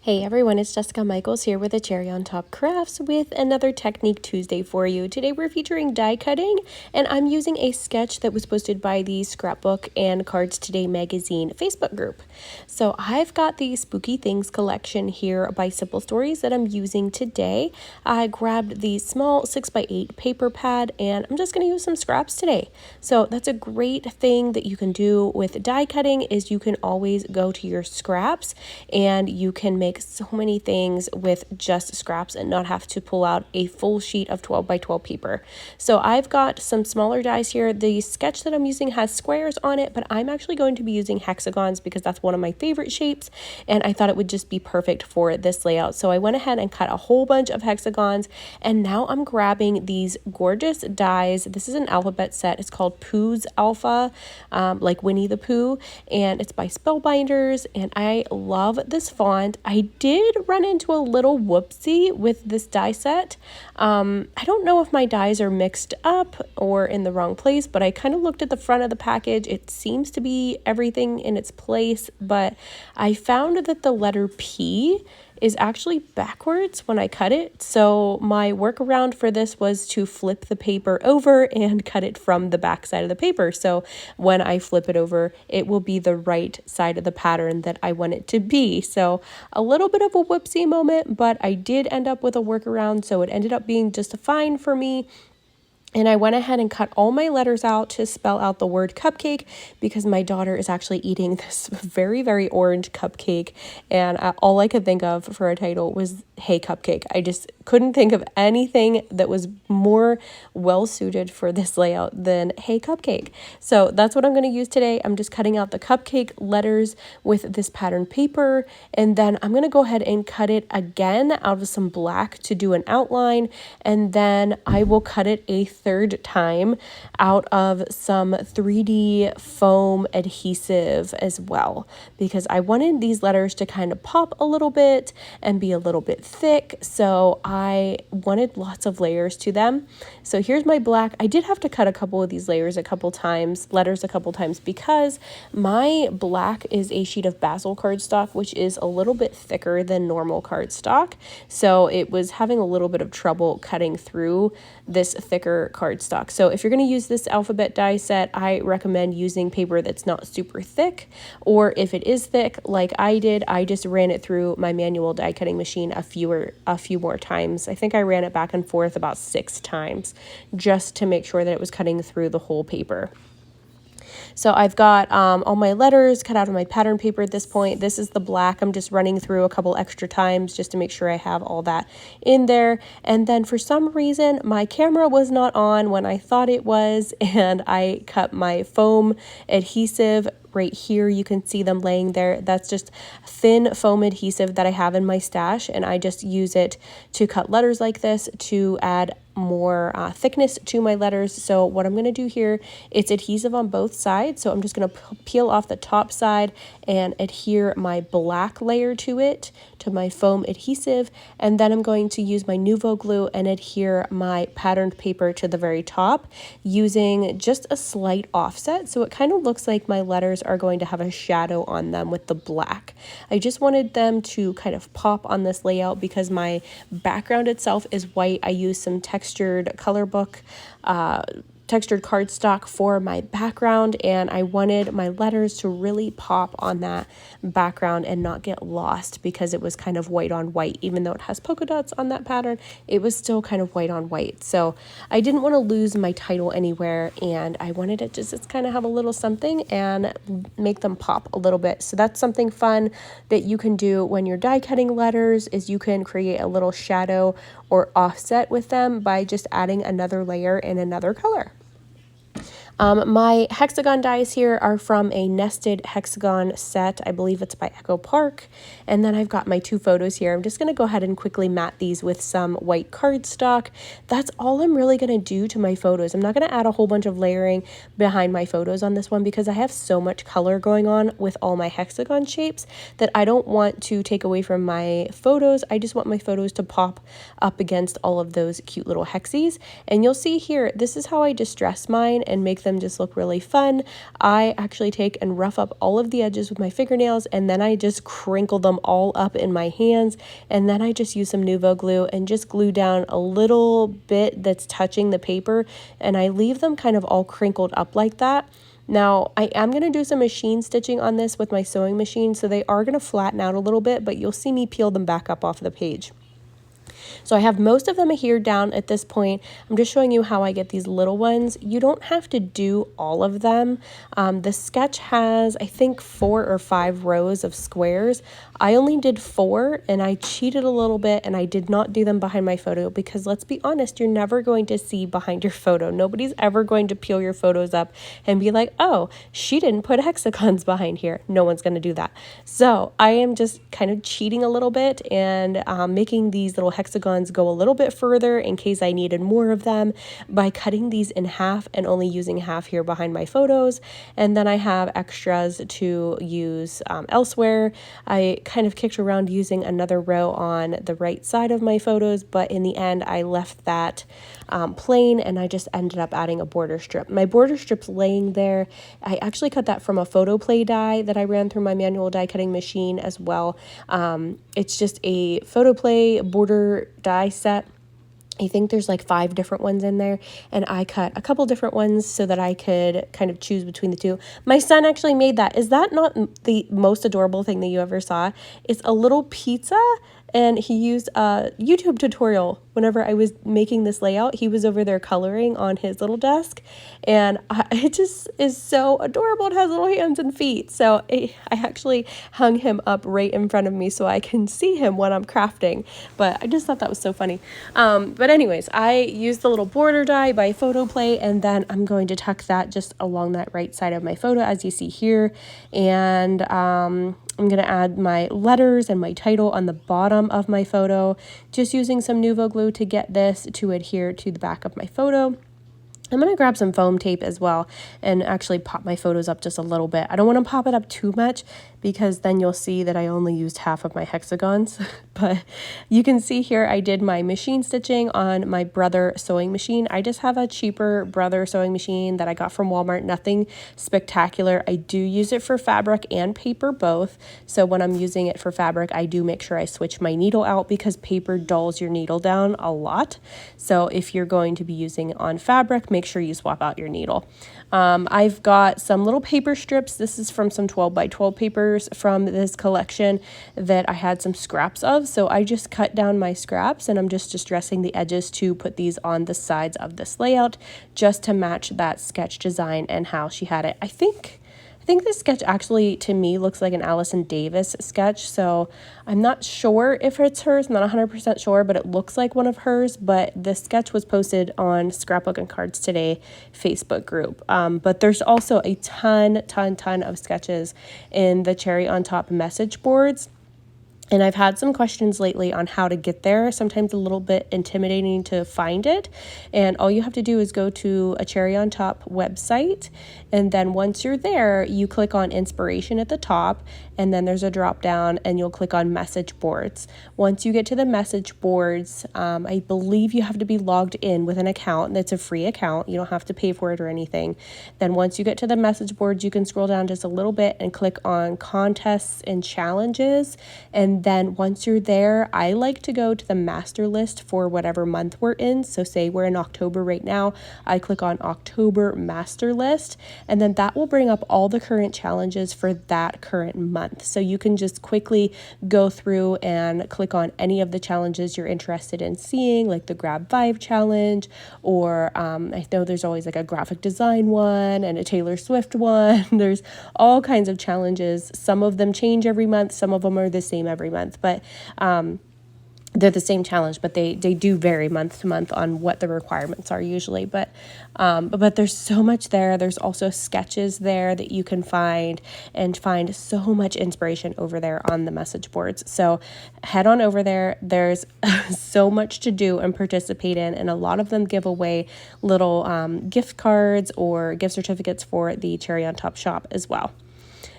Hey everyone, it's Jessica Michaels here with a Cherry on Top Crafts with another Technique Tuesday for you. Today we're featuring die cutting, and I'm using a sketch that was posted by the Scrapbook and Cards Today magazine Facebook group. So I've got the Spooky Things collection here by Simple Stories that I'm using today. I grabbed the small 6x8 paper pad, and I'm just going to use some scraps today. So that's a great thing that you can do with die cutting is you can always go to your scraps and you can make so many things with just scraps and not have to pull out a full sheet of 12 by 12 paper. So I've got some smaller dies here. The sketch that I'm using has squares on it, but I'm actually going to be using hexagons because that's one of my favorite shapes, and I thought it would just be perfect for this layout. So I went ahead and cut a whole bunch of hexagons, and now I'm grabbing these gorgeous dies. This is an alphabet set. It's called Pooh's Alpha, like Winnie the Pooh, and it's by Spellbinders, and I love this font. I did run into a little whoopsie with this die set. I don't know if my dies are mixed up or in the wrong place, but I kind of looked at the front of the package. It seems to be everything in its place, but I found that the letter P is actually backwards when I cut it. So my workaround for this was to flip the paper over and cut it from the back side of the paper. So when I flip it over, it will be the right side of the pattern that I want it to be. So a little bit of a whoopsie moment, but I did end up with a workaround. So it ended up being just fine for me. And I went ahead and cut all my letters out to spell out the word cupcake because my daughter is actually eating this very, very orange cupcake. And all I could think of for a title was Hey Cupcake. I just couldn't think of anything that was more well suited for this layout than Hey Cupcake. So that's what I'm going to use today. I'm just cutting out the cupcake letters with this pattern paper. And then I'm going to go ahead and cut it again out of some black to do an outline. And then I will cut it a third time out of some 3D foam adhesive as well, because I wanted these letters to kind of pop a little bit and be a little bit thick. So I wanted lots of layers to them. So here's my black. I did have to cut a couple of these letters a couple times because my black is a sheet of Basil cardstock, which is a little bit thicker than normal cardstock. So it was having a little bit of trouble cutting through this thicker cardstock. So if you're going to use this alphabet die set, I recommend using paper that's not super thick, or if it is thick like I did, I just ran it through my manual die cutting machine a few more times. I think I ran it back and forth about 6 times just to make sure that it was cutting through the whole paper. So I've got all my letters cut out of my pattern paper at this point. This is the black. I'm just running through a couple extra times just to make sure I have all that in there. And then for some reason, my camera was not on when I thought it was, and I cut my foam adhesive right here. You can see them laying there. That's just thin foam adhesive that I have in my stash, and I just use it to cut letters like this to add more thickness to my letters. So what I'm going to do here, it's adhesive on both sides, so I'm just going to peel off the top side and adhere my black layer to it, to my foam adhesive, and then I'm going to use my Nuvo glue and adhere my patterned paper to the very top using just a slight offset, so it kind of looks like my letters are going to have a shadow on them with the black. I just wanted them to kind of pop on this layout because my background itself is white. I used some textured color book textured cardstock for my background, and I wanted my letters to really pop on that background and not get lost because it was kind of white on white. Even though it has polka dots on that pattern, it was still kind of white on white. So I didn't want to lose my title anywhere, and I wanted it to just kind of have a little something and make them pop a little bit. So that's something fun that you can do when you're die cutting letters, is you can create a little shadow or offset with them by just adding another layer in another color. My hexagon dies here are from a nested hexagon set. I believe it's by Echo Park. And then I've got my 2 photos here. I'm just going to go ahead and quickly mat these with some white cardstock. That's all I'm really going to do to my photos. I'm not going to add a whole bunch of layering behind my photos on this one because I have so much color going on with all my hexagon shapes that I don't want to take away from my photos. I just want my photos to pop up against all of those cute little hexies. And you'll see here, this is how I distress mine and make them just look really fun. I actually take and rough up all of the edges with my fingernails, and then I just crinkle them all up in my hands, and then I just use some Nuvo glue and just glue down a little bit that's touching the paper, and I leave them kind of all crinkled up like that. Now, I am going to do some machine stitching on this with my sewing machine, so they are going to flatten out a little bit, but you'll see me peel them back up off the page. So I have most of them here down at this point. I'm just showing you how I get these little ones. You don't have to do all of them. The sketch has, I think, 4 or 5 rows of squares. I only did 4, and I cheated a little bit, and I did not do them behind my photo because, let's be honest, you're never going to see behind your photo. Nobody's ever going to peel your photos up and be like, oh, she didn't put hexagons behind here. No one's going to do that. So I am just kind of cheating a little bit and making these little hexagons go a little bit further in case I needed more of them by cutting these in half and only using half here behind my photos. And then I have extras to use elsewhere. I kind of kicked around using another row on the right side of my photos, but in the end I left that plain, and I just ended up adding a border strip. My border strip's laying there. I actually cut that from a photo play die that I ran through my manual die cutting machine as well. It's just a photo play border die set. I think there's like 5 different ones in there, and I cut a couple different ones so that I could kind of choose between the two. My son actually made that. Is that not the most adorable thing that you ever saw? It's a little pizza, and he used a YouTube tutorial. Whenever I was making this layout, he was over there coloring on his little desk, and it just is so adorable. It has little hands and feet. So I actually hung him up right in front of me so I can see him when I'm crafting, but I just thought that was so funny. But anyways, I used the little border die by Photo Play, and then I'm going to tuck that just along that right side of my photo as you see here, and I'm going to add my letters and my title on the bottom of my photo, just using some Nuvo glue to get this to adhere to the back of my photo. I'm going to grab some foam tape as well and actually pop my photos up just a little bit. I don't want to pop it up too much because then you'll see that I only used half of my hexagons. But you can see here I did my machine stitching on my Brother sewing machine. I just have a cheaper Brother sewing machine that I got from Walmart. Nothing spectacular. I do use it for fabric and paper both. So when I'm using it for fabric, I do make sure I switch my needle out because paper dulls your needle down a lot. So if you're going to be using it on fabric, make sure you swap out your needle. I've got some little paper strips. This is from some 12 by 12 papers from this collection that I had some scraps of. So I just cut down my scraps, and I'm just distressing the edges to put these on the sides of this layout just to match that sketch design and how she had it. I think this sketch actually, to me, looks like an Allison Davis sketch, so I'm not sure if it's hers. I'm not 100% sure, but it looks like one of hers. But this sketch was posted on Scrapbook and Cards Today Facebook group. But there's also a ton of sketches in the Cherry on Top message boards. And I've had some questions lately on how to get there, sometimes a little bit intimidating to find it. And all you have to do is go to a Cherry on Top website. And then once you're there, you click on inspiration at the top, and then there's a drop down and you'll click on message boards. Once you get to the message boards, I believe you have to be logged in with an account. That's a free account. You don't have to pay for it or anything. Then once you get to the message boards, you can scroll down just a little bit and click on contests and challenges. And then once you're there, I like to go to the master list for whatever month we're in. So say we're in October right now, I click on October master list, and then that will bring up all the current challenges for that current month. So you can just quickly go through and click on any of the challenges you're interested in seeing, like the Grab 5 challenge, or I know there's always like a graphic design one and a Taylor Swift one. There's all kinds of challenges. Some of them change every month. Some of them are the same every month, but they're the same challenge, but they do vary month to month on what the requirements are usually. But there's so much there. There's also sketches there that you can find so much inspiration over there on the message boards. So head on over there. There's so much to do and participate in, and a lot of them give away little gift cards or gift certificates for the Cherry on Top shop as well.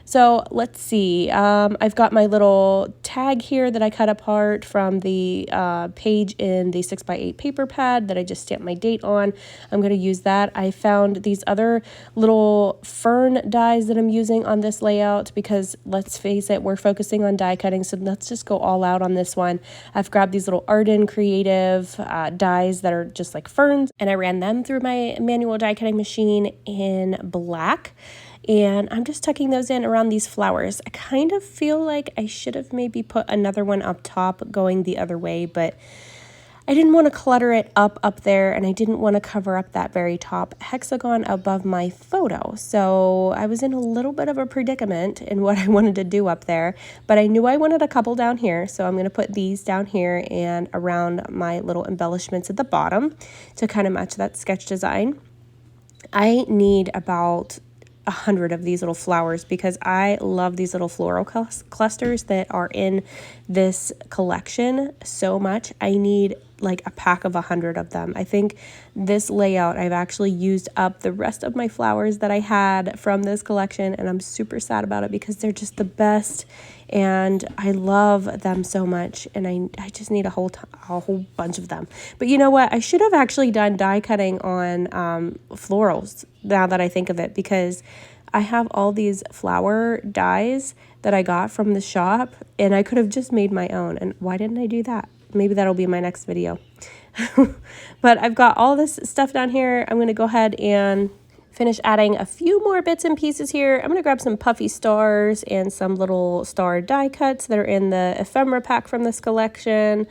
So let's see, I've got my little tag here that I cut apart from the page in the 6x8 paper pad that I just stamped my date on. I'm going to use that. I found these other little fern dies that I'm using on this layout because let's face it, we're focusing on die cutting, so let's just go all out on this one. I've grabbed these little Arden Creative dies that are just like ferns, and I ran them through my manual die cutting machine in black. And I'm just tucking those in around these flowers. I kind of feel like I should have maybe put another one up top going the other way, but I didn't want to clutter it up there, and I didn't want to cover up that very top hexagon above my photo. So I was in a little bit of a predicament in what I wanted to do up there, but I knew I wanted a couple down here. So I'm going to put these down here and around my little embellishments at the bottom to kind of match that sketch design. I need about 100 of these little flowers because I love these little floral clusters that are in this collection so much. I need like a pack of 100 of them. I think this layout, I've actually used up the rest of my flowers that I had from this collection, and I'm super sad about it because they're just the best and I love them so much, and I just need a whole bunch of them. But you know what? I should have actually done die cutting on florals now that I think of it, because I have all these flower dies that I got from the shop, and I could have just made my own. And why didn't I do that? Maybe that'll be my next video. But I've got all this stuff down here. I'm going to go ahead and finish adding a few more bits and pieces here. I'm going to grab some puffy stars and some little star die cuts that are in the ephemera pack from this collection.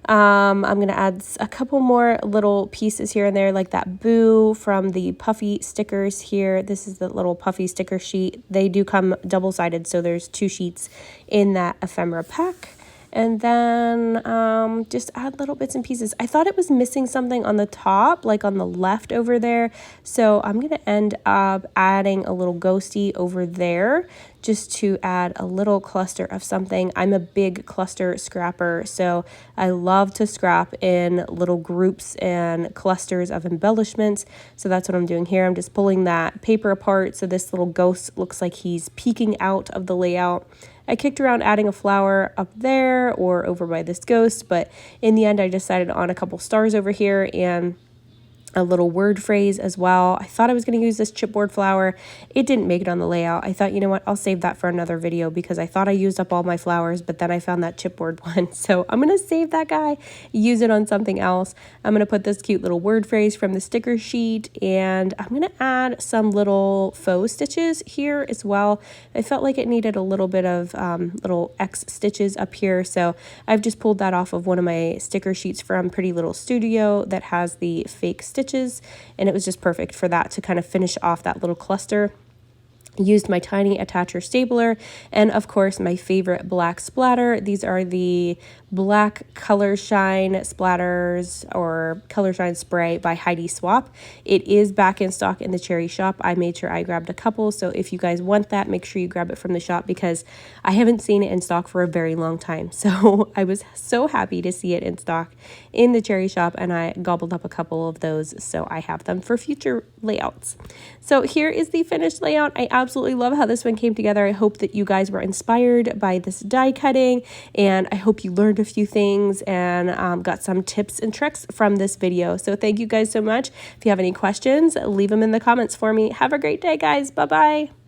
I'm going to add a couple more little pieces here and there, like that boo from the puffy stickers here. This is the little puffy sticker sheet. They do come double-sided, so there's 2 sheets in that ephemera pack. And then just add little bits and pieces. I thought it was missing something on the top, like on the left over there. So I'm going to end up adding a little ghosty over there just to add a little cluster of something. I'm a big cluster scrapper, so I love to scrap in little groups and clusters of embellishments. So that's what I'm doing here. I'm just pulling that paper apart so this little ghost looks like he's peeking out of the layout. I kicked around adding a flower up there or over by this ghost, but in the end I decided on a couple stars over here and a little word phrase as well. I thought I was going to use this chipboard flower. It didn't make it on the layout. I thought, you know what, I'll save that for another video because I thought I used up all my flowers, but then I found that chipboard one. So I'm going to save that guy, use it on something else. I'm going to put this cute little word phrase from the sticker sheet, and I'm going to add some little faux stitches here as well. I felt like it needed a little bit of little X stitches up here. So I've just pulled that off of one of my sticker sheets from Pretty Little Studio that has the fake stitches, and it was just perfect for that to kind of finish off that little cluster. Used my tiny attacher stapler and of course my favorite black splatter. These are the black Color Shine splatters or Color Shine spray by Heidi Swap. It is back in stock in the Cherry shop. I made sure I grabbed a couple, so if you guys want that, make sure you grab it from the shop because I haven't seen it in stock for a very long time. So I was so happy to see it in stock in the Cherry shop, and I gobbled up a couple of those so I have them for future layouts. So here is the finished layout. I absolutely love how this one came together. I hope that you guys were inspired by this die cutting, and I hope you learned a few things and got some tips and tricks from this video. So thank you guys so much. If you have any questions, leave them in the comments for me. Have a great day, guys. Bye-bye.